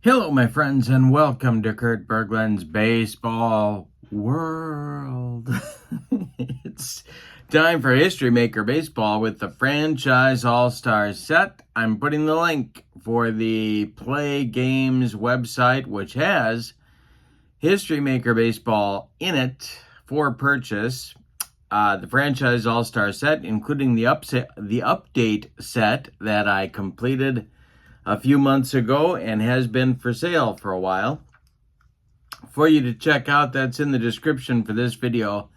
Hello, my friends, and welcome to Kurt Berglund's Baseball World. It's time for History Maker Baseball with the Franchise All-Star set. I'm putting the link for the Play Games website, which has History Maker Baseball in it for purchase. The Franchise All-Star set, including the update set that I completed a few months ago and has been for sale for a while for you to check out. That's in the description for this video,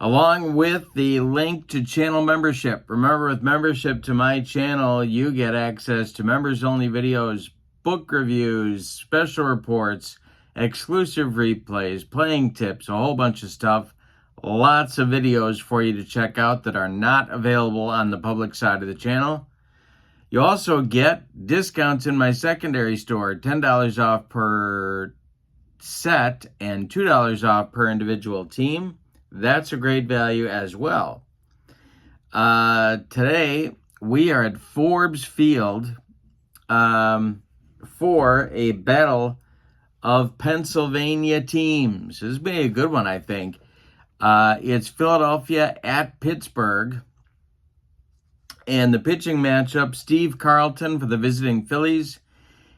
along with the link to channel membership. Remember, with membership to my channel, you get access to members only videos, book reviews, special reports, exclusive replays, playing tips, a whole bunch of stuff. Lots of videos for you to check out that are not available on the public side of the channel. You also get discounts in my secondary store, $10 off per set and $2 off per individual team. That's a great value as well. Today, we are at Forbes Field for a battle of Pennsylvania teams. This has been a good one, I think. It's Philadelphia at Pittsburgh. And the pitching matchup, Steve Carlton for the visiting Phillies.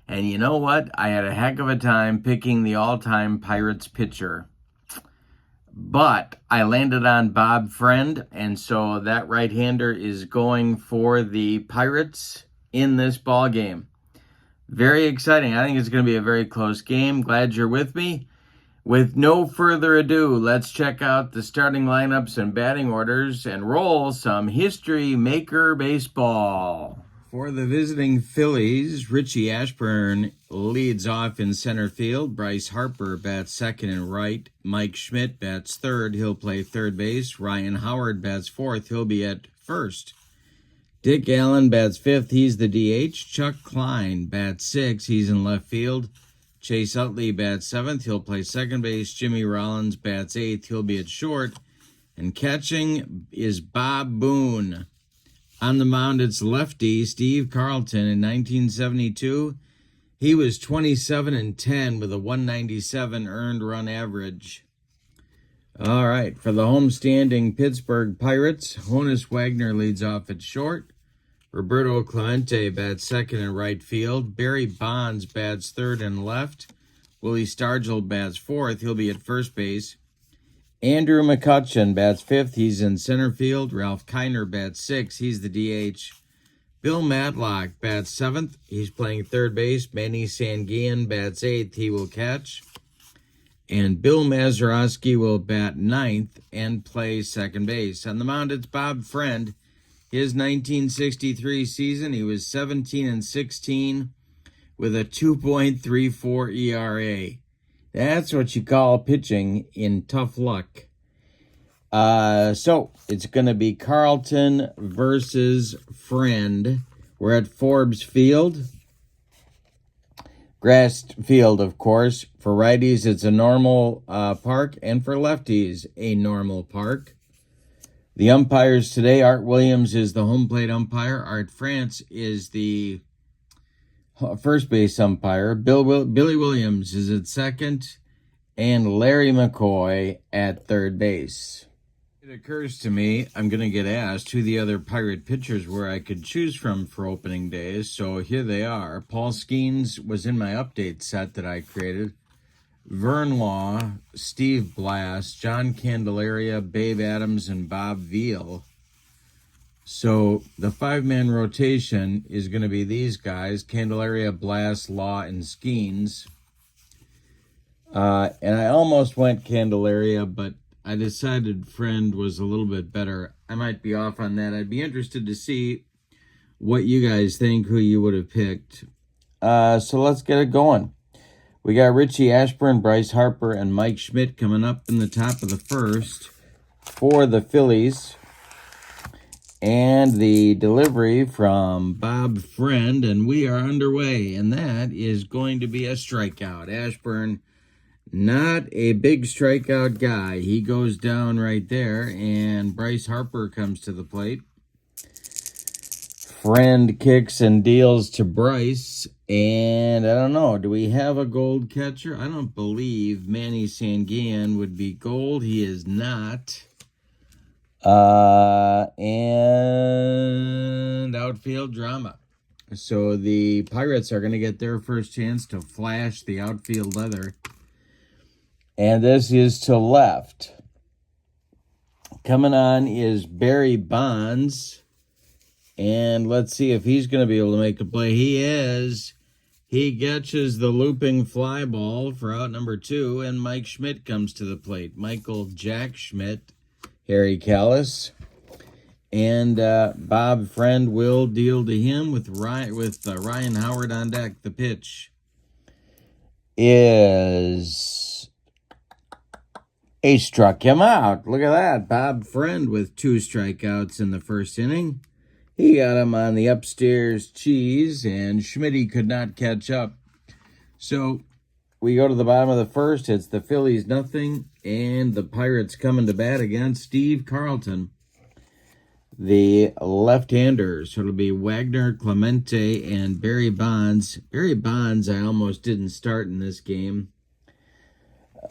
And you know what? I had a heck of a time picking the all-time Pirates pitcher. But I landed on Bob Friend, and so that right-hander is going for the Pirates in this ball game. Very exciting. I think it's going to be a very close game. Glad you're with me. With no further ado, let's check out the starting lineups and batting orders and roll some History Maker Baseball. For the visiting Phillies, Richie Ashburn leads off in center field. Bryce Harper bats second and right. Mike Schmidt bats third. He'll play third base. Ryan Howard bats fourth. He'll be at first. Dick Allen bats fifth. He's the DH. Chuck Klein bats sixth. He's in left field. Chase Utley bats seventh. He'll play second base. Jimmy Rollins bats eighth. He'll be at short. And catching is Bob Boone. On the mound, it's lefty Steve Carlton. In 1972, he was 27-10 with a 197 earned run average. All right, for the homestanding Pittsburgh Pirates, Honus Wagner leads off at short. Roberto Clemente bats second and right field. Barry Bonds bats third and left. Willie Stargell bats fourth. He'll be at first base. Andrew McCutchen bats fifth. He's in center field. Ralph Kiner bats sixth. He's the DH. Bill Matlock bats seventh. He's playing third base. Manny Sanguillen bats eighth. He will catch. And Bill Mazeroski will bat ninth and play second base. On the mound, it's Bob Friend. His 1963 season, he was 17-16 with a 2.34 ERA. That's what you call pitching in tough luck. So it's going to be Carlton versus Friend. We're at Forbes Field. Grassed field, of course. For righties, it's a normal park, and for lefties, a normal park. The umpires today, Art Williams is the home plate umpire. Art France is the first base umpire. Billy Williams is at second. And Larry McCoy at third base. It occurs to me, I'm going to get asked who the other Pirate pitchers were I could choose from for opening days. So here they are. Paul Skeens was in my update set that I created. Vern Law, Steve Blass, John Candelaria, Babe Adams, and Bob Veal. So the five-man rotation is going to be these guys, Candelaria, Blass, Law, and Skeens. And I almost went Candelaria, but I decided Friend was a little bit better. I might be off on that. I'd be interested to see what you guys think, who you would have picked. So let's get it going. We got Richie Ashburn, Bryce Harper, and Mike Schmidt coming up in the top of the first for the Phillies. And the delivery from Bob Friend, and we are underway. And that is going to be a strikeout. Ashburn, not a big strikeout guy. He goes down right there, and Bryce Harper comes to the plate. Friend kicks and deals to Bryce. And I don't know, do we have a gold catcher? I don't believe Manny Sanguillen would be gold. He is not. And outfield drama. So the Pirates are going to get their first chance to flash the outfield leather. And this is to left. Coming on is Barry Bonds. And let's see if he's going to be able to make a play. He is. He catches the looping fly ball for out number 2, and Mike Schmidt comes to the plate. Michael Jack Schmidt, Harry Callis, and Bob Friend will deal to him with Ryan Howard on deck. The pitch is he struck him out. Look at that, Bob Friend with 2 strikeouts in the first inning. He got him on the upstairs cheese, and Schmitty could not catch up. So we go to the bottom of the first. It's the Phillies nothing, and the Pirates coming to bat against Steve Carlton, the left-handers. So it'll be Wagner, Clemente, and Barry Bonds. Barry Bonds I almost didn't start in this game.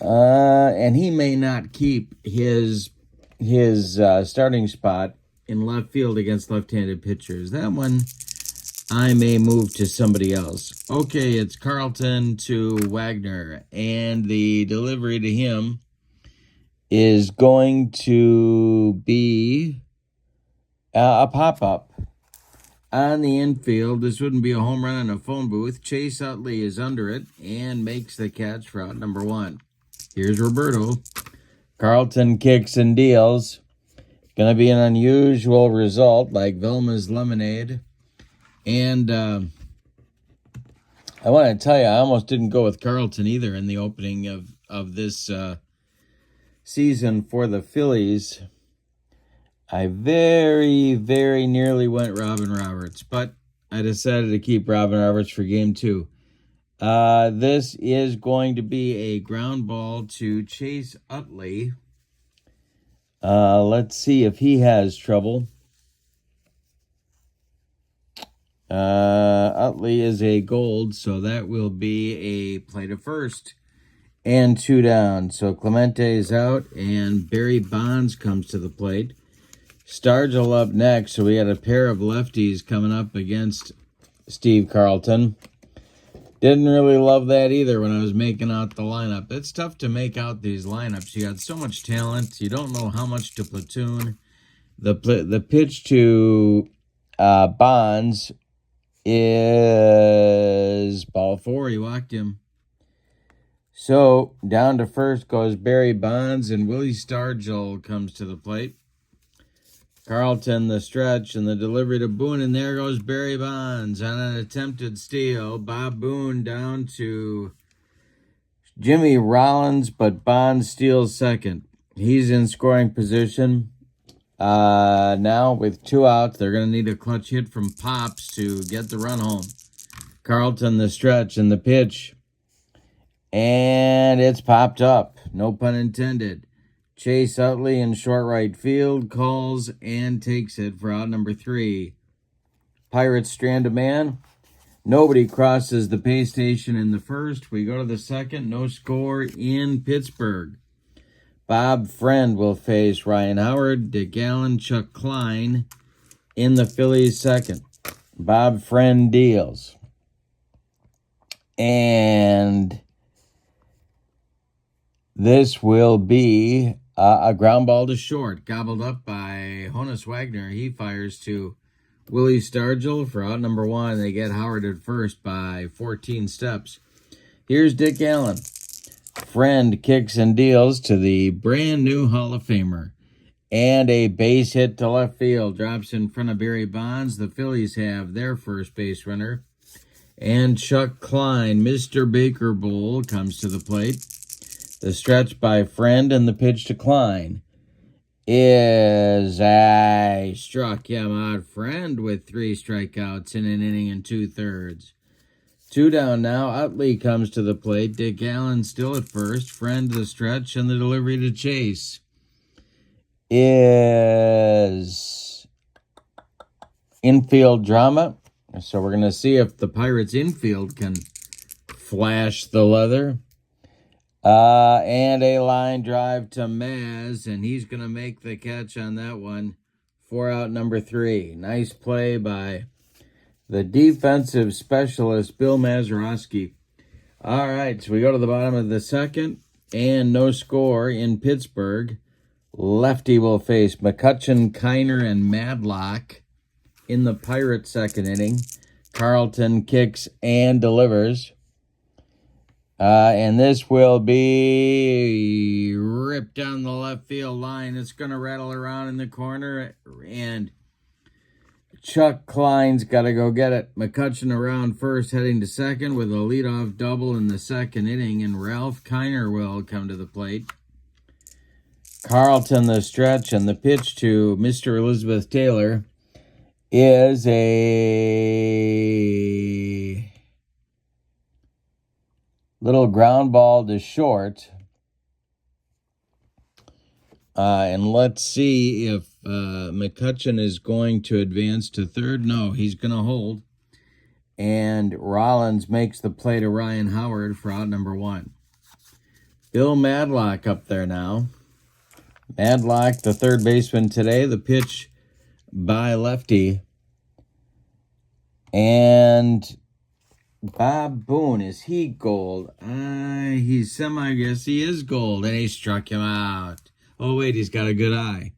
And he may not keep his starting spot in left field against left-handed pitchers. That one I may move to somebody else. Okay, it's Carlton to Wagner, and the delivery to him is going to be a pop-up on the infield. This wouldn't be a home run in a phone booth. Chase Utley is under it and makes the catch for out number 1. Here's Roberto. Carlton kicks and deals. Going to be an unusual result like Velma's Lemonade. And I want to tell you, I almost didn't go with Carlton either in the opening of this season for the Phillies. I very, very nearly went Robin Roberts, but I decided to keep Robin Roberts for game 2. This is going to be a ground ball to Chase Utley. Let's see if he has trouble. Utley is a gold, so that will be a play to first. And 2 down. So Clemente is out, and Barry Bonds comes to the plate. Stargell up next, so we had a pair of lefties coming up against Steve Carlton. Didn't really love that either when I was making out the lineup. It's tough to make out these lineups. You got so much talent. You don't know how much to platoon. The pitch to Bonds is ball 4. He walked him. So down to first goes Barry Bonds, and Willie Stargell comes to the plate. Carlton, the stretch, and the delivery to Boone, and there goes Barry Bonds on an attempted steal. Bob Boone down to Jimmy Rollins, but Bonds steals second. He's in scoring position. Now with 2 outs, they're going to need a clutch hit from Pops to get the run home. Carlton, the stretch, and the pitch. And it's popped up. No pun intended. Chase Utley in short right field calls and takes it for out number 3. Pirates strand a man. Nobody crosses the pay station in the first. We go to the second. No score in Pittsburgh. Bob Friend will face Ryan Howard, Dick Allen, Chuck Klein in the Phillies second. Bob Friend deals. And this will be a ground ball to short, gobbled up by Honus Wagner. He fires to Willie Stargell for out number 1. They get Howard at first by 14 steps. Here's Dick Allen. Friend kicks and deals to the brand new Hall of Famer. And a base hit to left field. Drops in front of Barry Bonds. The Phillies have their first base runner. And Chuck Klein, Mr. Baker Bowl, comes to the plate. The stretch by Friend and the pitch to Klein is I struck him out. Friend with 3 strikeouts in an inning and 2/3. 2 down now. Utley comes to the plate. Dick Allen still at first. Friend the stretch, and the delivery to Chase is infield drama. So we're going to see if the Pirates infield can flash the leather. And a line drive to Maz, and he's going to make the catch on that one. 4 out, number 3. Nice play by the defensive specialist, Bill Mazeroski. All right, so we go to the bottom of the second, and no score in Pittsburgh. Lefty will face McCutchen, Kiner, and Madlock in the Pirates' second inning. Carlton kicks and delivers. And this will be ripped down the left field line. It's going to rattle around in the corner, and Chuck Klein's got to go get it. McCutchen around first, heading to second with a leadoff double in the second inning, and Ralph Kiner will come to the plate. Carlton the stretch, and the pitch to Mr. Elizabeth Taylor is a little ground ball to short. And let's see if McCutchen is going to advance to third. No, he's going to hold. And Rollins makes the play to Ryan Howard for out number 1. Bill Madlock up there now. Madlock, the third baseman today. The pitch by lefty. And Bob Boone, is he gold? He's semi, yes, he is gold. And he struck him out. Oh, wait, he's got a good eye.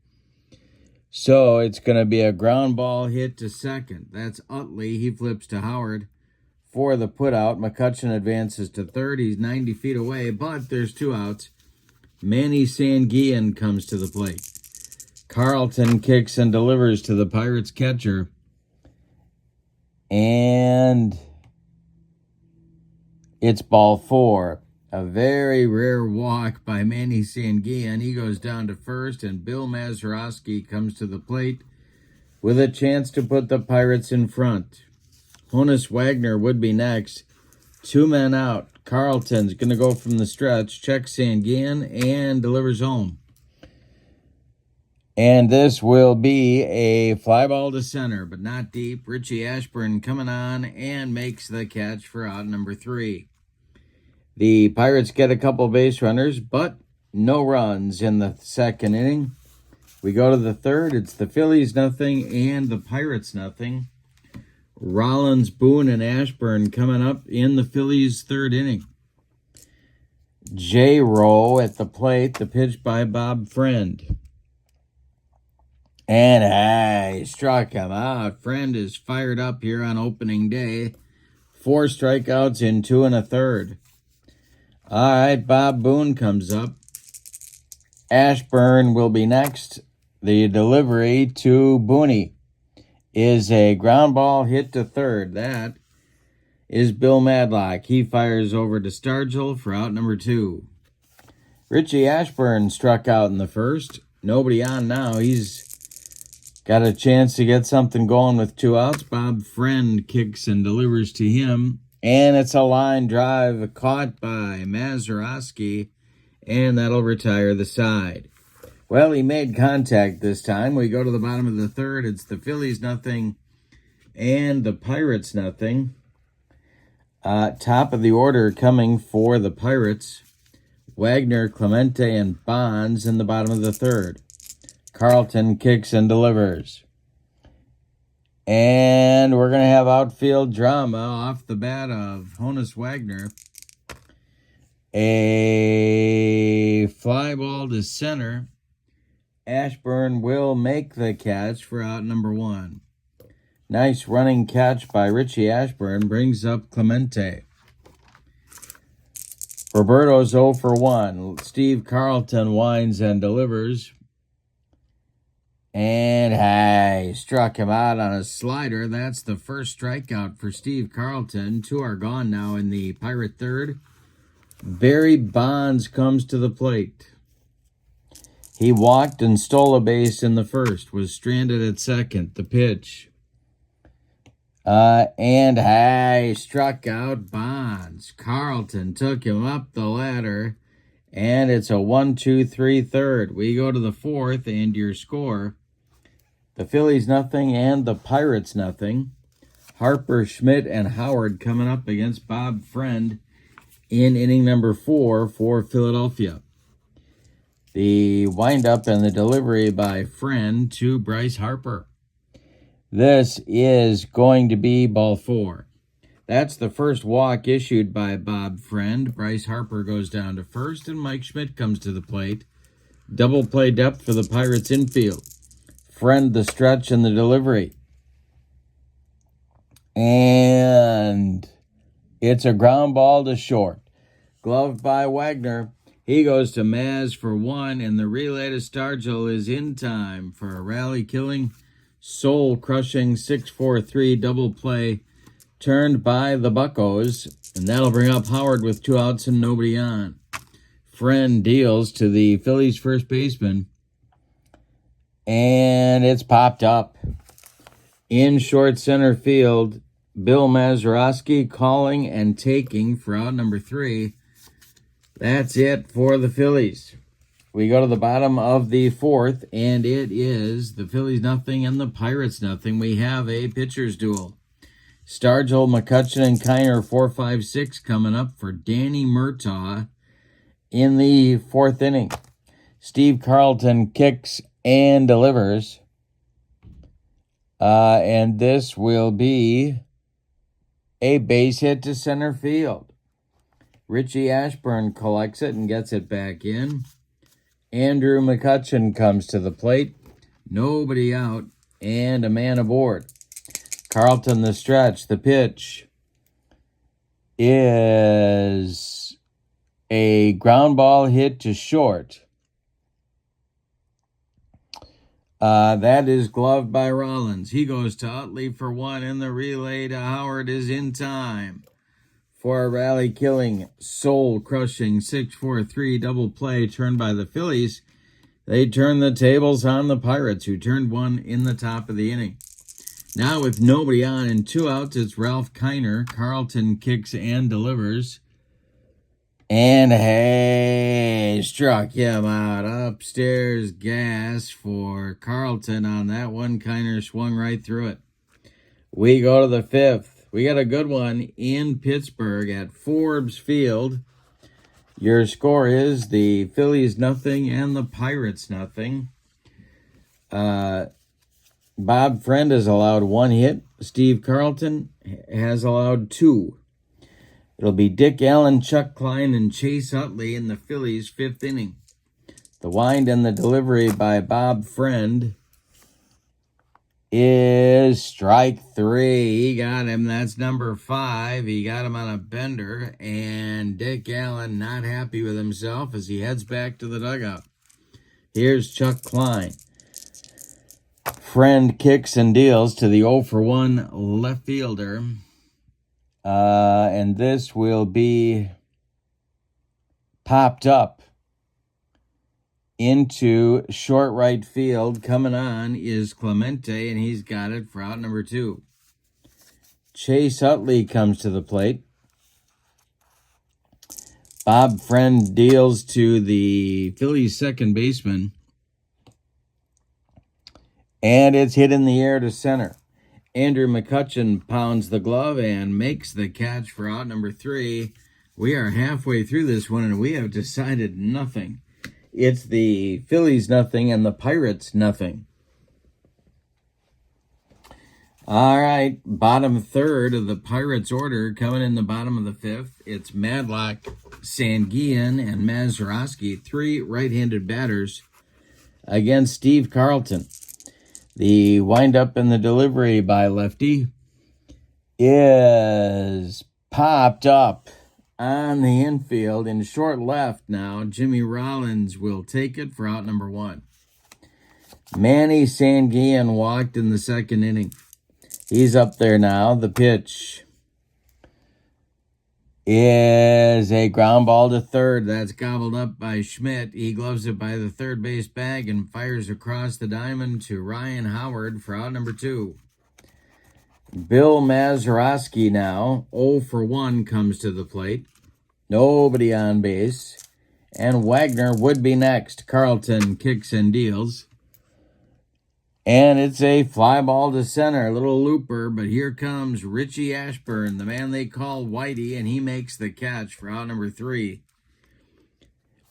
So it's going to be a ground ball hit to second. That's Utley. He flips to Howard for the putout. McCutchen advances to third. He's 90 feet away, but there's 2 outs. Manny Sanguillen comes to the plate. Carlton kicks and delivers to the Pirates catcher. And it's ball 4. A very rare walk by Manny Sanguillen. He goes down to first, and Bill Mazeroski comes to the plate with a chance to put the Pirates in front. Honus Wagner would be next. 2 men out. Carlton's going to go from the stretch, checks Sanguillen, and delivers home. And this will be a fly ball to center, but not deep. Richie Ashburn coming on and makes the catch for out number 3. The Pirates get a couple base runners, but no runs in the second inning. We go to the third. It's the Phillies nothing and the Pirates nothing. Rollins, Boone, and Ashburn coming up in the Phillies' third inning. J-Row at the plate, the pitch by Bob Friend. And he struck him out. Friend is fired up here on opening day. 4 strikeouts in 2 1/3. All right, Bob Boone comes up. Ashburn will be next. The delivery to Booney is a ground ball hit to third. That is Bill Madlock. He fires over to Stargell for out number 2. Richie Ashburn struck out in the first. Nobody on now. He's got a chance to get something going with 2 outs. Bob Friend kicks and delivers to him. And it's a line drive caught by Mazeroski, and that'll retire the side. Well, he made contact this time. We go to the bottom of the third. It's the Phillies nothing and the Pirates nothing. Top of the order coming for the Pirates. Wagner, Clemente, and Bonds in the bottom of the third. Carlton kicks and delivers. And we're going to have outfield drama off the bat of Honus Wagner. A fly ball to center. Ashburn will make the catch for out number 1. Nice running catch by Richie Ashburn brings up Clemente. Roberto's 0 for 1. Steve Carlton winds and delivers. And he struck him out on a slider. That's the first strikeout for Steve Carlton. 2 are gone now in the Pirate third. Barry Bonds comes to the plate. He walked and stole a base in the first, was stranded at second. The pitch. And he struck out Bonds. Carlton took him up the ladder. And it's a 1-2-3 third. We go to the fourth, and your score: The Phillies nothing and the Pirates nothing. Harper, Schmidt, and Howard coming up against Bob Friend in inning number 4 for Philadelphia. The windup and the delivery by Friend to Bryce Harper. This is going to be ball 4. That's the first walk issued by Bob Friend. Bryce Harper goes down to first, and Mike Schmidt comes to the plate. Double play depth for the Pirates infield. Friend the stretch and the delivery. And it's a ground ball to short. Gloved by Wagner. He goes to Maz for 1, and the relay to Stargell is in time for a rally-killing, soul-crushing 6-4-3 double play turned by the Buccos, and that'll bring up Howard with 2 outs and nobody on. Friend deals to the Phillies first baseman, and it's popped up. In short center field, Bill Mazeroski calling and taking for out number 3. That's it for the Phillies. We go to the bottom of the 4th, and it is the Phillies nothing and the Pirates nothing. We have a pitcher's duel. Stargell, McCutchen, and Kiner 4-5-6 coming up for Danny Murtaugh in the 4th inning. Steve Carlton kicks and delivers. And this will be a base hit to center field. Richie Ashburn collects it and gets it back in. Andrew McCutchen comes to the plate. Nobody out and a man aboard. Carlton the stretch. The pitch is a ground ball hit to short. That is gloved by Rollins. He goes to Utley for 1, and the relay to Howard is in time for a rally-killing, soul-crushing 6-4-3 double play turned by the Phillies. They turn the tables on the Pirates, who turned 1 in the top of the inning. Now with nobody on and 2 outs, it's Ralph Kiner. Carlton kicks and delivers. And hey, struck him out. Upstairs gas for Carlton on that one. Kiner swung right through it. We go to the 5th. We got a good one in Pittsburgh at Forbes Field. Your score is the Phillies nothing and the Pirates nothing. Bob Friend has allowed 1 hit. Steve Carlton has allowed 2. It'll be Dick Allen, Chuck Klein, and Chase Utley in the Phillies' 5th inning. The wind and the delivery by Bob Friend is strike 3. He got him. That's number 5. He got him on a bender, and Dick Allen not happy with himself as he heads back to the dugout. Here's Chuck Klein. Friend kicks and deals to the 0-for-1 left fielder. And this will be popped up into short right field. Coming on is Clemente, and he's got it for out number 2. Chase Utley comes to the plate. Bob Friend deals to the Phillies second baseman. And it's hit in the air to center. Andrew McCutchen pounds the glove and makes the catch for out number 3. We are halfway through this one, and we have decided nothing. It's the Phillies nothing and the Pirates nothing. All right, bottom 3rd of the Pirates order coming in the bottom of the 5th. It's Madlock, Sanguillen, and Mazeroski, 3 right-handed batters against Steve Carlton. The windup and the delivery by Lefty is popped up on the infield in short left now. Jimmy Rollins will take it for out number 1. Manny Sanguillen walked in the 2nd inning. He's up there now. The pitch is a ground ball to third. That's gobbled up by Schmidt. He gloves it by the third base bag and fires across the diamond to Ryan Howard for out number 2. Bill Mazeroski now, 0-for-1, comes to the plate. Nobody on base. And Wagner would be next. Carlton kicks and deals. And it's a fly ball to center, a little looper, but here comes Richie Ashburn, the man they call Whitey, and he makes the catch for out number 3.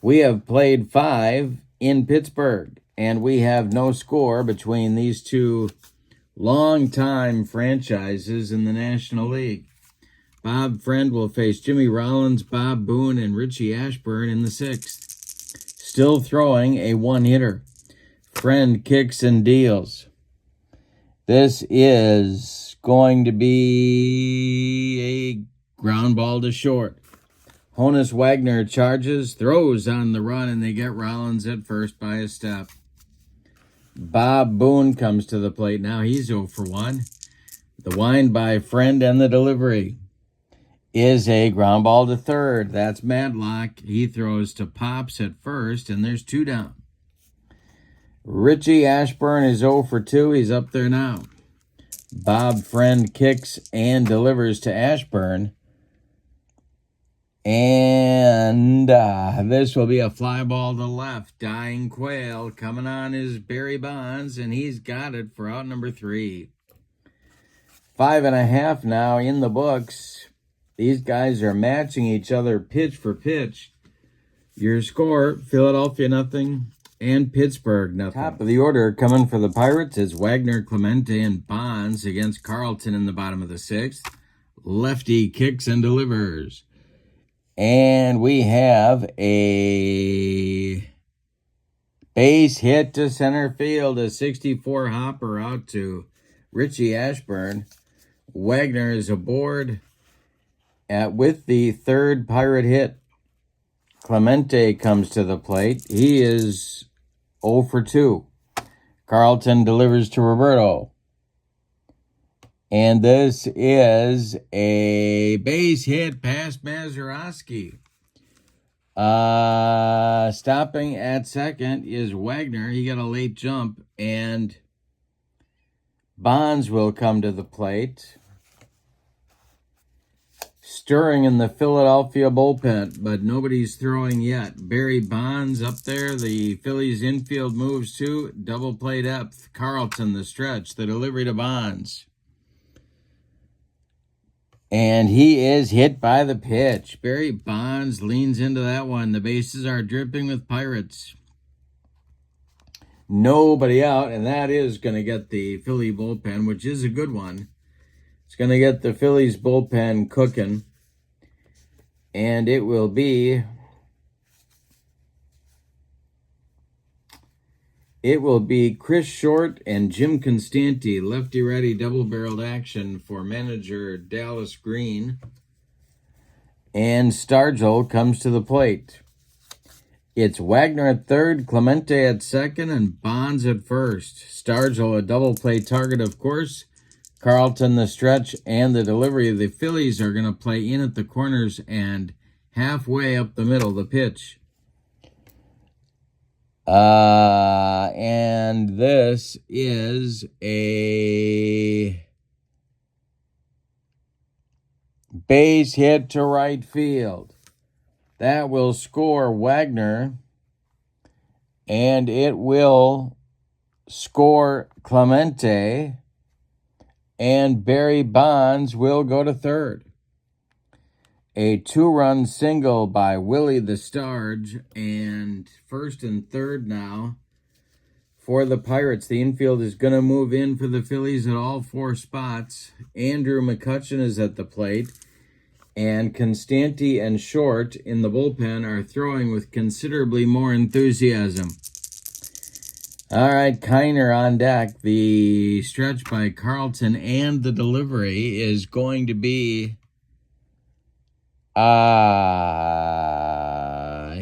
We have played 5 in Pittsburgh, and we have no score between these two longtime franchises in the National League. Bob Friend will face Jimmy Rollins, Bob Boone, and Richie Ashburn in the 6th. Still throwing a one-hitter. Friend kicks and deals. This is going to be a ground ball to short. Honus Wagner charges, throws on the run, and they get Rollins at first by a step. Bob Boone comes to the plate. Now he's 0 for 1. The wind by Friend and the delivery is a ground ball to third. That's Matlock. He throws to Pops at first, and there's 2 down. Richie Ashburn is 0 for 2. He's up there now. Bob Friend kicks and delivers to Ashburn. And this will be a fly ball to left. Dying Quail coming on is Barry Bonds, and he's got it for out number 3. 5.5 now in the books. These guys are matching each other pitch for pitch. Your score, Philadelphia 0 and Pittsburgh 0. Top of the order coming for the Pirates is Wagner, Clemente, and Bonds against Carlton in the bottom of the 6th. Lefty kicks and delivers. And we have a base hit to center field, a 64 hopper out to Richie Ashburn. Wagner is aboard with the 3rd Pirate hit. Clemente comes to the plate. He is 0 for 2. Carlton delivers to Roberto. And this is a base hit past Mazeroski. Stopping at second is Wagner. He got a late jump, and Bonds will come to the plate. Stirring in the Philadelphia bullpen, but nobody's throwing yet. Barry Bonds up there. The Phillies infield moves to double play depth. Carlton, the stretch, the delivery to Bonds. And he is hit by the pitch. Barry Bonds leans into that one. The bases are dripping with Pirates. Nobody out, and that is going to get the Philly bullpen, which is a good one. It's going to get the Phillies bullpen cooking. And it will be Chris Short and Jim Constanti, lefty-righty double-barreled action for manager Dallas Green. And Stargell comes to the plate. It's Wagner at third, Clemente at second, and Bonds at first. Stargell, a double play target, of course. Carlton, the stretch, and the delivery. The Phillies are going to play in at the corners and halfway up the middle, the pitch. And this is a base hit to right field. That will score Wagner, and it will score Clemente, and Barry Bonds will go to third. A 2-run single by Willie the Starge, and first and third now for the Pirates. The infield is going to move in for the Phillies at all 4 spots. Andrew McCutchen is at the plate, and Constanti and Short in the bullpen are throwing with considerably more enthusiasm. All right, Kiner on deck. The stretch by Carlton and the delivery is going to be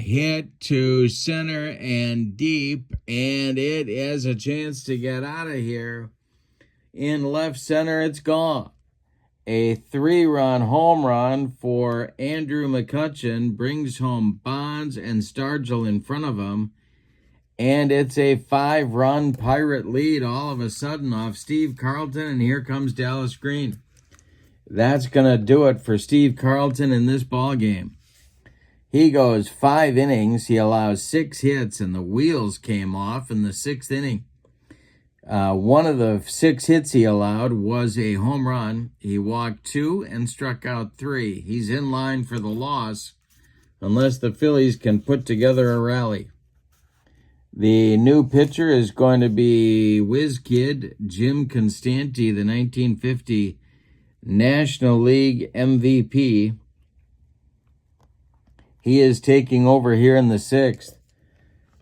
hit to center and deep, and it has a chance to get out of here. In left center, it's gone. A 3-run home run for Andrew McCutchen brings home Bonds and Stargell in front of him. And it's a 5-run Pirate lead all of a sudden off Steve Carlton, and here comes Dallas Green. That's going to do it for Steve Carlton in this ball game. He goes 5 innings. He allows 6 hits, and the wheels came off in the 6th inning. One of the 6 hits he allowed was a home run. He walked 2 and struck out 3. He's in line for the loss unless the Phillies can put together a rally. The new pitcher is going to be whiz kid Jim Constanti, the 1950 National League MVP. He is taking over here in the 6th.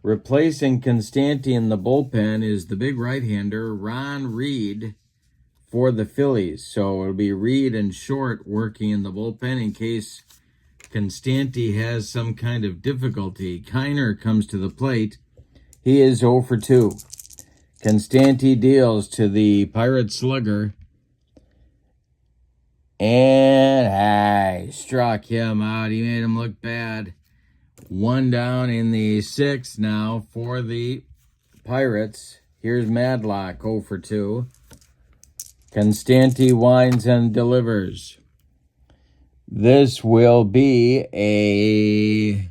Replacing Constanti in the bullpen is the big right-hander, Ron Reed, for the Phillies. So it'll be Reed and Short working in the bullpen in case Constanti has some kind of difficulty. Kiner comes to the plate. He is 0 for 2. Constanti deals to the Pirate slugger. And struck him out. He made him look bad. 1 down in the 6th now for the Pirates. Here's Madlock, 0 for 2. Constanti winds and delivers. This will be a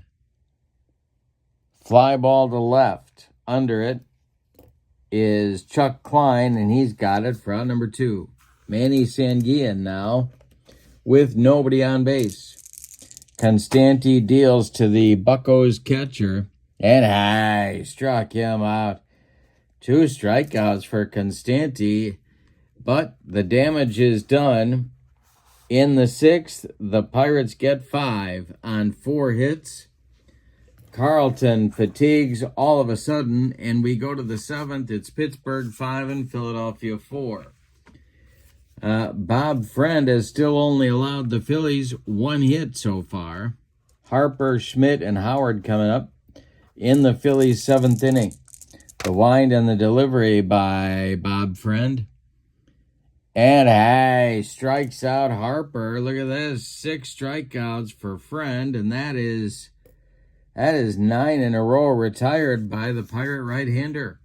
fly ball to left. Under it is Chuck Klein, and he's got it for out number 2. Manny Sanguillen now with nobody on base. Constanti deals to the Buccos catcher, and struck him out. 2 strikeouts for Constanti, but the damage is done. In the 6th, the Pirates get 5 on 4 hits. Carlton fatigues all of a sudden, and we go to the 7th. It's Pittsburgh 5 and Philadelphia 4. Bob Friend has still only allowed the Phillies 1 hit so far. Harper, Schmidt, and Howard coming up in the Phillies' 7th inning. The wind and the delivery by Bob Friend. And strikes out Harper. Look at this, 6 strikeouts for Friend, and that is 9 in a row retired by the Pirate right-hander.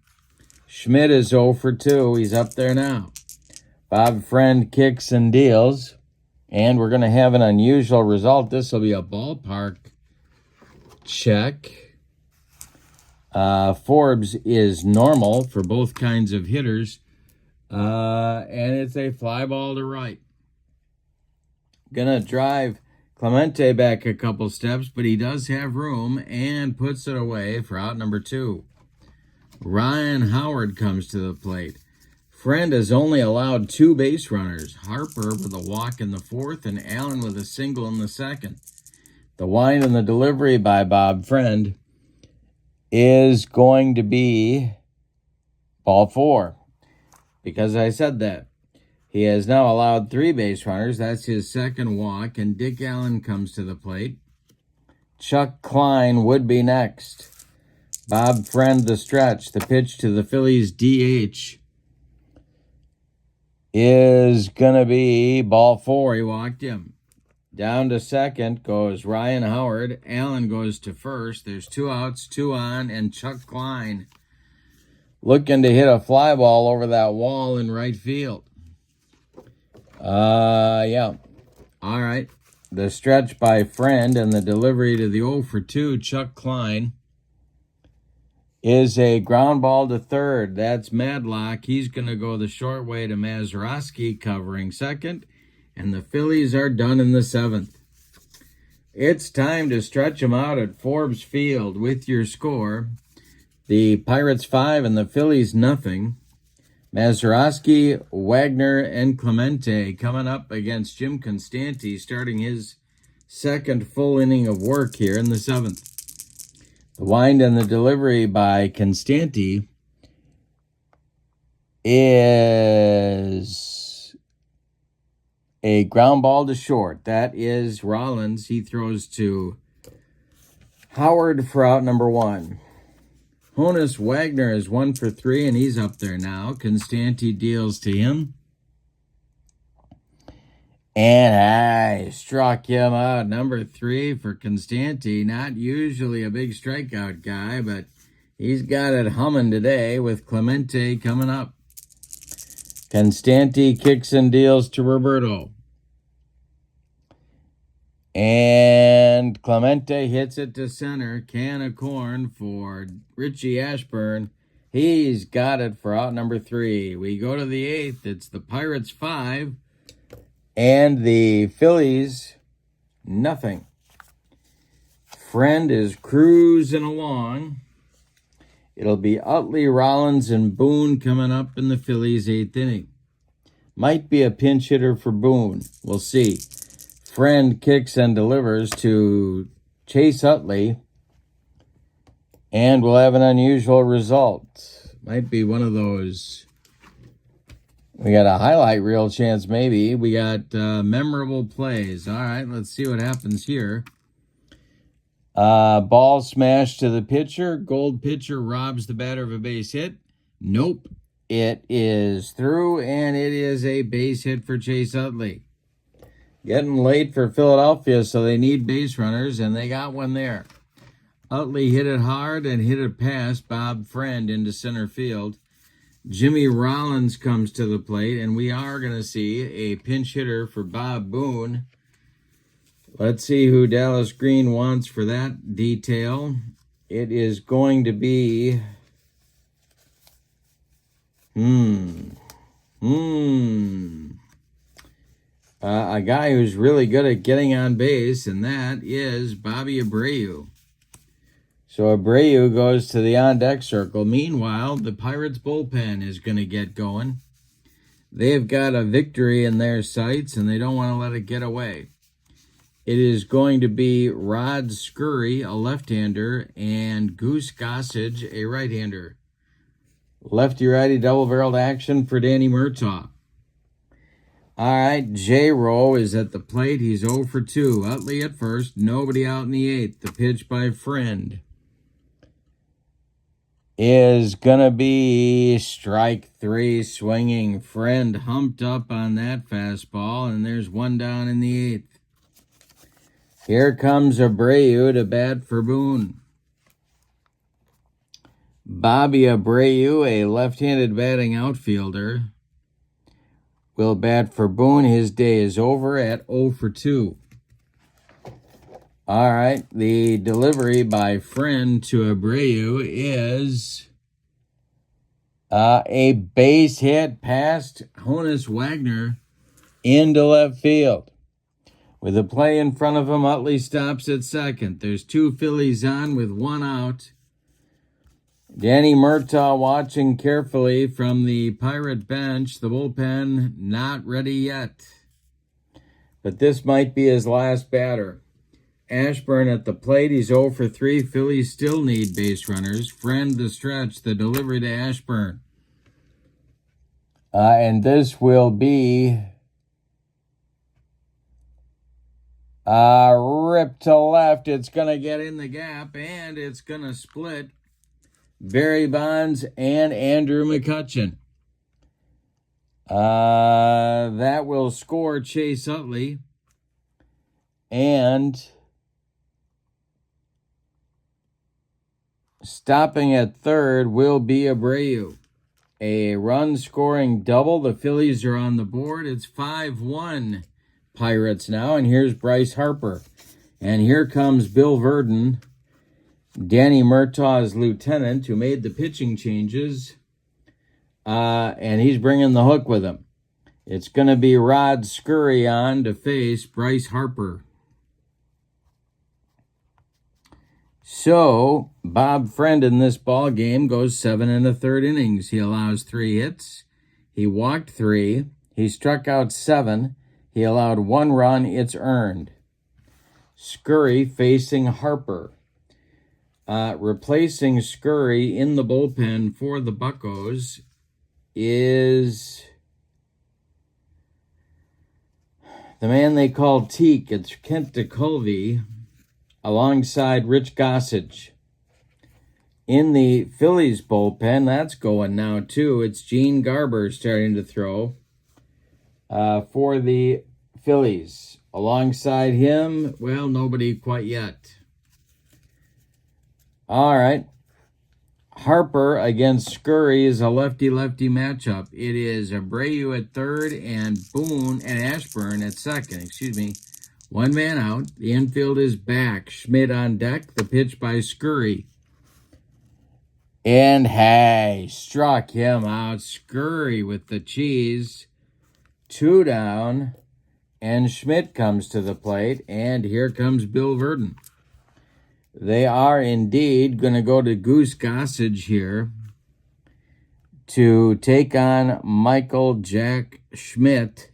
Schmidt is 0 for 2. He's up there now. Bob Friend kicks and deals, and we're going to have an unusual result. This will be a ballpark check. Forbes is normal for both kinds of hitters, and it's a fly ball to right. Going to drive Clemente back a couple steps, but he does have room and puts it away for out number 2. Ryan Howard comes to the plate. Friend has only allowed 2 base runners, Harper with a walk in the 4th and Allen with a single in the 2nd. The wind and the delivery by Bob Friend is going to be ball 4, because I said that. He has now allowed 3 base runners. That's his 2nd walk, and Dick Allen comes to the plate. Chuck Klein would be next. Bob Friend the stretch. The pitch to the Phillies DH is going to be ball 4. He walked him. Down to 2nd goes Ryan Howard. Allen goes to 1st. There's 2 outs, 2 on, and Chuck Klein looking to hit a fly ball over that wall in right field. Yeah. All right. The stretch by Friend and the delivery to the 0 for 2, Chuck Klein, is a ground ball to 3rd. That's Madlock. He's going to go the short way to Mazeroski covering 2nd, and the Phillies are done in the 7th. It's time to stretch them out at Forbes Field with your score. The Pirates 5 and the Phillies nothing. Mazeroski, Wagner, and Clemente coming up against Jim Constanti, starting his 2nd full inning of work here in the 7th. The wind and the delivery by Constanti is a ground ball to short. That is Rollins. He throws to Howard for out number 1. Honus Wagner is 1 for 3, and he's up there now. Constanti deals to him. And struck him out. Number 3 for Constanti. Not usually a big strikeout guy, but he's got it humming today with Clemente coming up. Constanti kicks and deals to Roberto. And Clemente hits it to center. Can of corn for Richie Ashburn. He's got it for out number 3. We go to the 8th. It's the Pirates 5 and the Phillies nothing. Friend is cruising along. It'll be Utley, Rollins, and Boone coming up in the Phillies' 8th inning. Might be a pinch hitter for Boone. We'll see. Friend kicks and delivers to Chase Utley. And we'll have an unusual result. Might be one of those. We got a highlight reel chance, maybe. We got memorable plays. All right, let's see what happens here. Ball smashed to the pitcher. Gold pitcher robs the batter of a base hit. Nope. It is through, and it is a base hit for Chase Utley. Getting late for Philadelphia, so they need base runners, and they got one there. Utley hit it hard and hit it past Bob Friend into center field. Jimmy Rollins comes to the plate, and we are going to see a pinch hitter for Bob Boone. Let's see who Dallas Green wants for that detail. It is going to be... a guy who's really good at getting on base, and that is Bobby Abreu. So Abreu goes to the on-deck circle. Meanwhile, the Pirates bullpen is going to get going. They've got a victory in their sights, and they don't want to let it get away. It is going to be Rod Scurry, a left-hander, and Goose Gossage, a right-hander. Lefty-righty double-barreled action for Danny Murtaugh. All right, J-Rowe is at the plate. He's 0 for 2. Utley at first, nobody out in the 8th. The pitch by Friend is going to be strike 3, swinging. Friend humped up on that fastball, and there's one down in the 8th. Here comes Abreu to bat for Boone. Bobby Abreu, a left-handed batting outfielder, will bat for Boone. His day is over at 0 for 2. All right, the delivery by Friend to Abreu is a base hit past Honus Wagner into left field. With a play in front of him, Utley stops at second. There's 2 Phillies on with 1 out. Danny Murtaugh watching carefully from the Pirate bench. The bullpen not ready yet. But this might be his last batter. Ashburn at the plate. He's 0 for 3. Phillies still need base runners. Friend the stretch. The delivery to Ashburn. And this will be ripped to left. It's going to get in the gap, and it's going to split Barry Bonds and Andrew McCutchen. That will score Chase Utley. And stopping at third will be Abreu. A run-scoring double. The Phillies are on the board. It's 5-1 Pirates now. And here's Bryce Harper. And here comes Bill Verdon, Danny Murtaugh's lieutenant, who made the pitching changes. And he's bringing the hook with him. It's going to be Rod Scurry on to face Bryce Harper. So, Bob Friend in this ball game goes 7 1/3 innings. He allows 3 hits. He walked 3. He struck out 7. He allowed 1 run. It's earned. Scurry facing Harper. Replacing Scurry in the bullpen for the Buccos is the man they call Teak. It's Kent DeCulvey alongside Rich Gossage. In the Phillies bullpen, that's going now too. It's Gene Garber starting to throw for the Phillies. Alongside him, well, nobody quite yet. All right. Harper against Scurry is a lefty-lefty matchup. It is Abreu at third and Boone and Ashburn at second. One man out. The infield is back. Schmidt on deck. The pitch by Scurry And hey, struck him out. Scurry with the cheese. 2 down. And Schmidt comes to the plate. And here comes Bill Verdon. They are indeed going to go to Goose Gossage here to take on Michael Jack Schmidt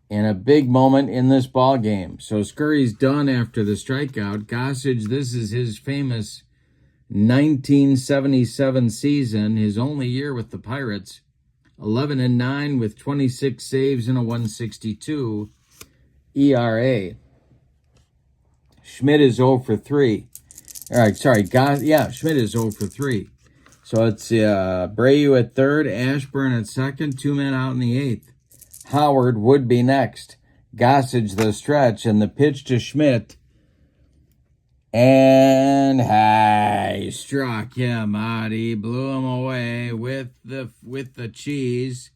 in a big moment in this ball game. So Scurry's done after the strikeout. Gossage, this is his famous 1977 season, his only year with the Pirates. 11-9 with 26 saves and a 1.62 ERA. Schmidt is 0 for 3. All right, sorry, Schmidt is 0 for 3. So it's Brayu at third, Ashburn at second, 2 men out in the eighth. Howard would be next. Gossage the stretch, and the pitch to Schmidt. And he struck him out. He blew him away with the cheese.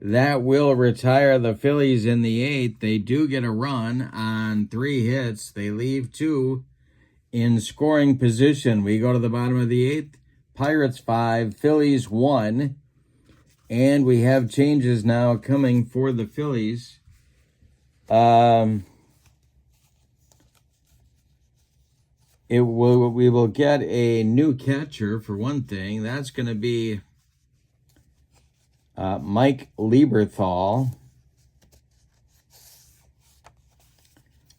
That will retire the Phillies in the eighth. They do get a run on 3 hits. They leave 2 in scoring position. We go to the bottom of the eighth. Pirates 5, Phillies 1. And we have changes now coming for the Phillies. We will get a new catcher for one thing. That's going to be Mike Lieberthal.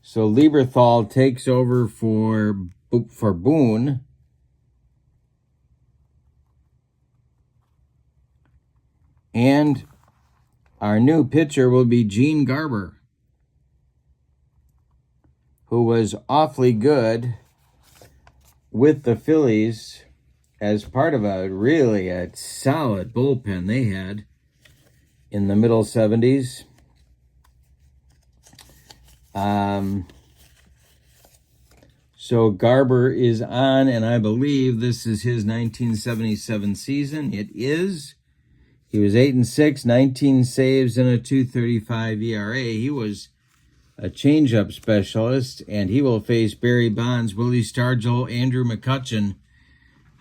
So Lieberthal takes over for Boone. And our new pitcher will be Gene Garber, who was awfully good with the Phillies as part of a solid bullpen they had in the middle 70s. So Garber is on, and I believe this is his 1977 season. It is. He was 8-6, 19 saves, and a 2.35 ERA. He was a changeup specialist, and he will face Barry Bonds, Willie Stargell, Andrew McCutchen,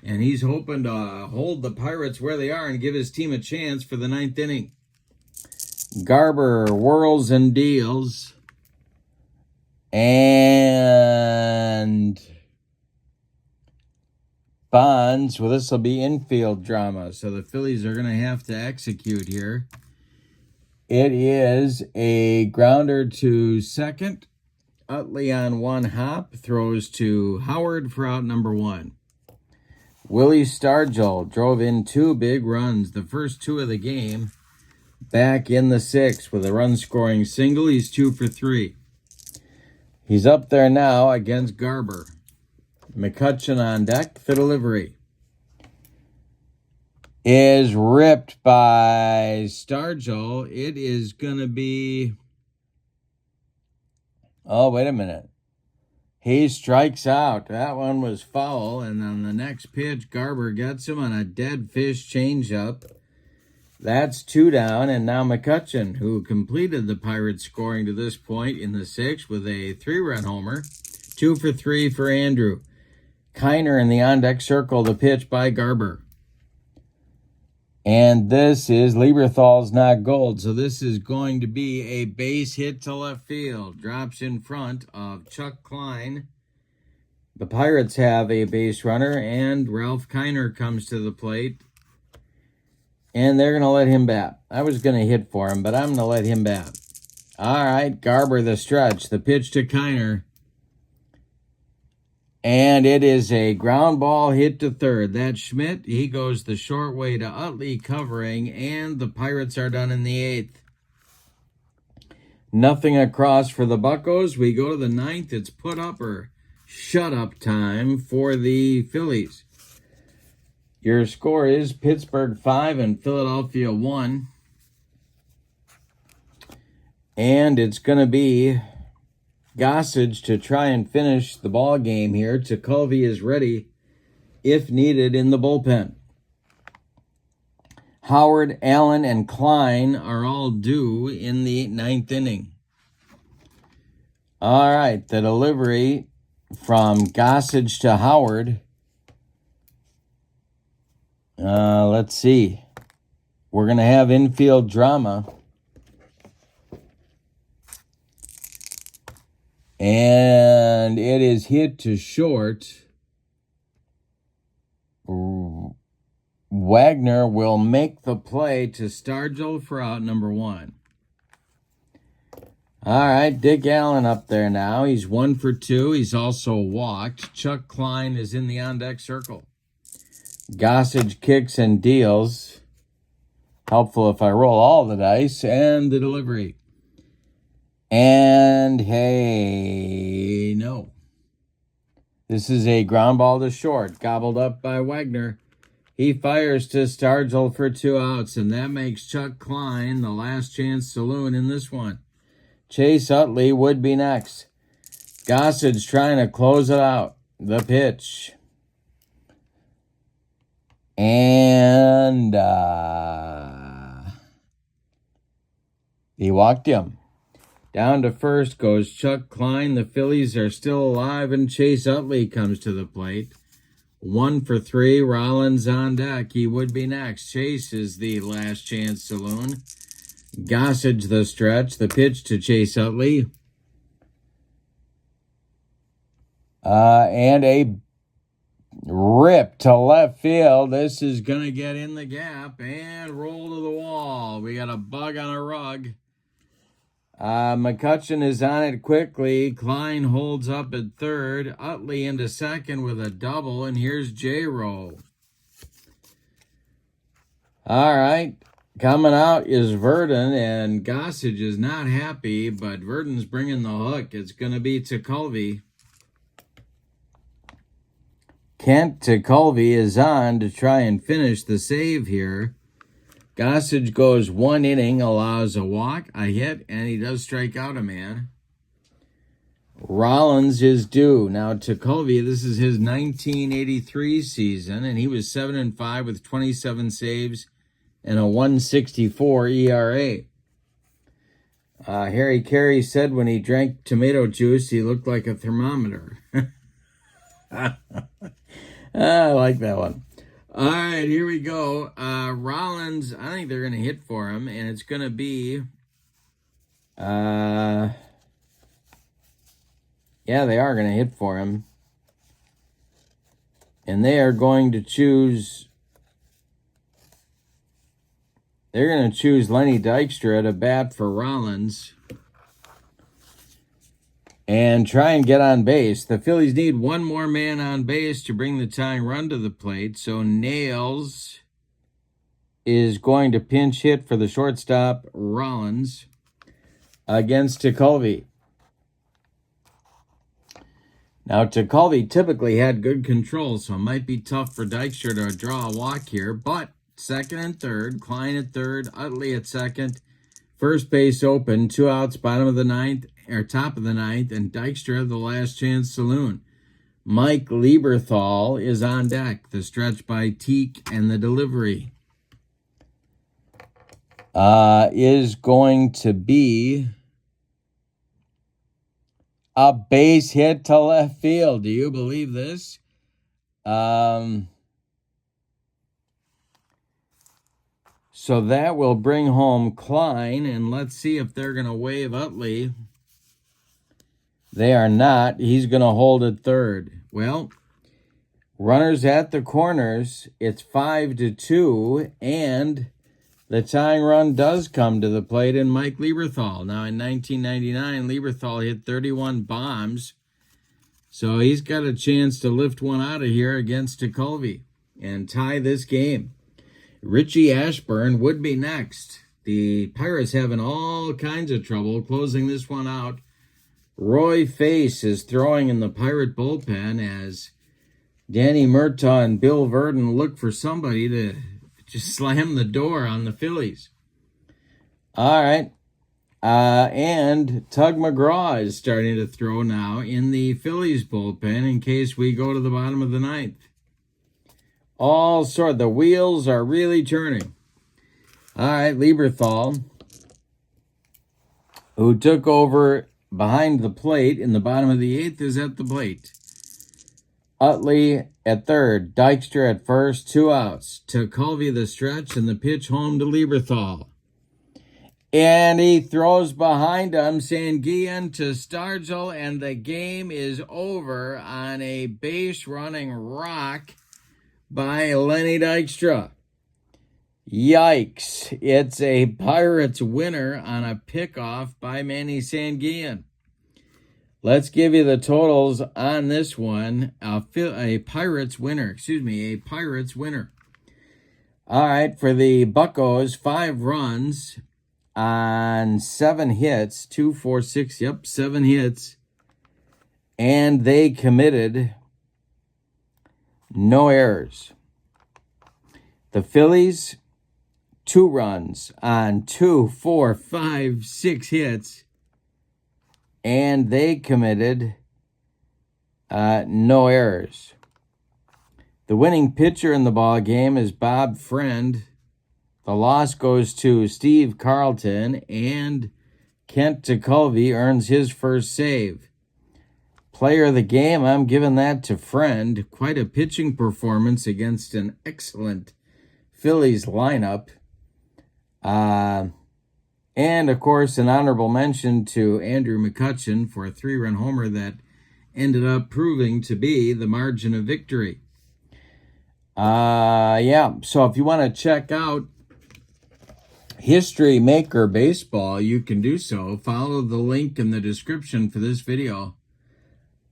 and he's hoping to hold the Pirates where they are and give his team a chance for the 9th inning. Garber whirls and deals, and Bonds, well, this will be infield drama, so the Phillies are going to have to execute here. It is a grounder to second. Utley on one hop, throws to Howard for out number 1. Willie Stargell drove in 2 big runs, the first 2 of the game, back in the 6th with a run-scoring single. He's 2 for 3. He's up there now against Garber. McCutchen on deck. The delivery is ripped by Stargell. It is going to be... Oh, wait a minute. He strikes out. That one was foul. And on the next pitch, Garber gets him on a dead fish changeup. That's 2 down. And now McCutchen, who completed the Pirates scoring to this point in the 6th with a 3-run homer. 2 for 3 for Andrew. Kiner in the on-deck circle, the pitch by Garber. And this is Lieberthal's not gold, so this is going to be a base hit to left field. Drops in front of Chuck Klein. The Pirates have a base runner, and Ralph Kiner comes to the plate. And they're going to let him bat. I was going to hit for him, but I'm going to let him bat. All right, Garber the stretch. The pitch to Kiner. And it is a ground ball hit to third. That's Schmidt. He goes the short way to Utley covering, and the Pirates are done in the 8th. Nothing across for the Buccos. We go to the 9th. It's put up or shut up time for the Phillies. Your score is Pittsburgh 5 and Philadelphia 1. And it's going to be Gossage to try and finish the ball game here. Tekulve is ready if needed in the bullpen. Howard, Allen, and Klein are all due in the 9th inning. All right, the delivery from Gossage to Howard Let's see. We're going to have infield drama. And it is hit to short. Wagner will make the play to Stargell for out number 1. All right, Dick Allen up there now. He's 1 for 2. He's also walked. Chuck Klein is in the on-deck circle. Gossage kicks and deals. Helpful if I roll all the dice. And the delivery. And hey, no. This is a ground ball to short, gobbled up by Wagner. He fires to Stargell for 2 outs, and that makes Chuck Klein the last chance saloon in this one. Chase Utley would be next. Gossage trying to close it out. The pitch. And he walked him. Down to first goes Chuck Klein. The Phillies are still alive, and Chase Utley comes to the plate. 1 for 3. Rollins on deck. He would be next. Chase is the last chance saloon. Gossage the stretch. The pitch to Chase Utley. And a rip to left field. This is going to get in the gap and roll to the wall. We got a bug on a rug. McCutcheon is on it quickly. Klein holds up at third. Utley into second with a double. And here's J-Row. All right. Coming out is Verdon. And Gossage is not happy. But Verdon's bringing the hook. It's going to be Tekulve. Kent Tekulve is on to try and finish the save here. Gossage goes 1 inning, allows a walk, a hit, and he does strike out a man. Rollins is due. Now, Tekulve, this is his 1983 season, and he was 7-5 with 27 saves and a 1.64 ERA. Harry Carey said when he drank tomato juice, he looked like a thermometer. I like that one. All right, here we go. Rollins, I think they're going to hit for him, and it's going to be... yeah, they are going to hit for him. And they are going to choose... They're going to choose Lenny Dykstra to bat for Rollins and try and get on base. The Phillies need 1 more man on base to bring the tying run to the plate. So Nails is going to pinch hit for the shortstop, Rollins, against Tekulve. Now, Tekulve typically had good control, so it might be tough for Dykstra to draw a walk here. But second and third, Klein at third, Utley at second, first base open, 2 outs, bottom of the ninth, or top of the ninth, and Dykstra the last chance saloon. Mike Lieberthal is on deck. The stretch by Teak and the delivery is going to be a base hit to left field. Do you believe this? So that will bring home Klein, and let's see if they're going to wave Utley. They are not. He's going to hold at third. Well, runners at the corners. It's 5-2, and the tying run does come to the plate in Mike Lieberthal. Now, in 1999, Lieberthal hit 31 bombs, so he's got a chance to lift one out of here against Tekulve and tie this game. Richie Ashburn would be next. The Pirates having all kinds of trouble closing this one out. Roy Face is throwing in the Pirate bullpen as Danny Murtaugh and Bill Verdon look for somebody to just slam the door on the Phillies. All right. And Tug McGraw is starting to throw now in the Phillies bullpen in case we go to the bottom of the ninth. The wheels are really turning. All right, Lieberthal, who took over behind the plate in the bottom of the eighth, is at the plate. Utley at third. Dykstra at first. 2 outs. Tekulve the stretch and the pitch home to Lieberthal. And he throws behind him. Sanguillen to Stargell, and the game is over on a base-running rock by Lenny Dykstra. Yikes. It's a Pirates winner on a pickoff by Manny Sanguillen. Let's give you the totals on this one. A Pirates winner. A Pirates winner. All right, for the Buccos, 5 runs on 7 hits. 2, 4, 6, 7 hits. And they committed no errors. The Phillies, 2 runs on 2, 4, 5, 6 hits. And they committed no errors. The winning pitcher in the ball game is Bob Friend. The loss goes to Steve Carlton, and Kent Tekulve earns his first save. Player of the game, I'm giving that to Friend. Quite a pitching performance against an excellent Phillies lineup. And, of course, an honorable mention to Andrew McCutchen for a 3-run homer that ended up proving to be the margin of victory. So if you want to check out History Maker Baseball, you can do so. Follow the link in the description for this video.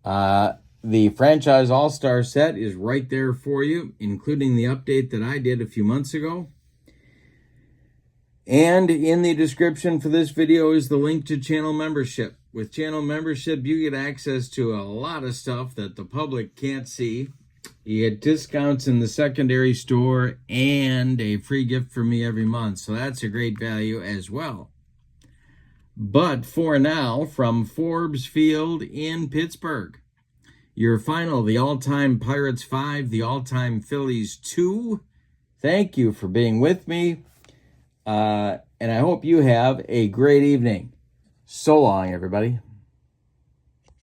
The Franchise All-Star set is right there for you, including the update that I did a few months ago. And in the description for this video is the link to channel membership. With channel membership, you get access to a lot of stuff that the public can't see. You get discounts in the secondary store and a free gift from me every month. So that's a great value as well. But for now, from Forbes Field in Pittsburgh, your final, the all-time Pirates 5, the all-time Phillies 2. Thank you for being with me. And I hope you have a great evening. So long, everybody.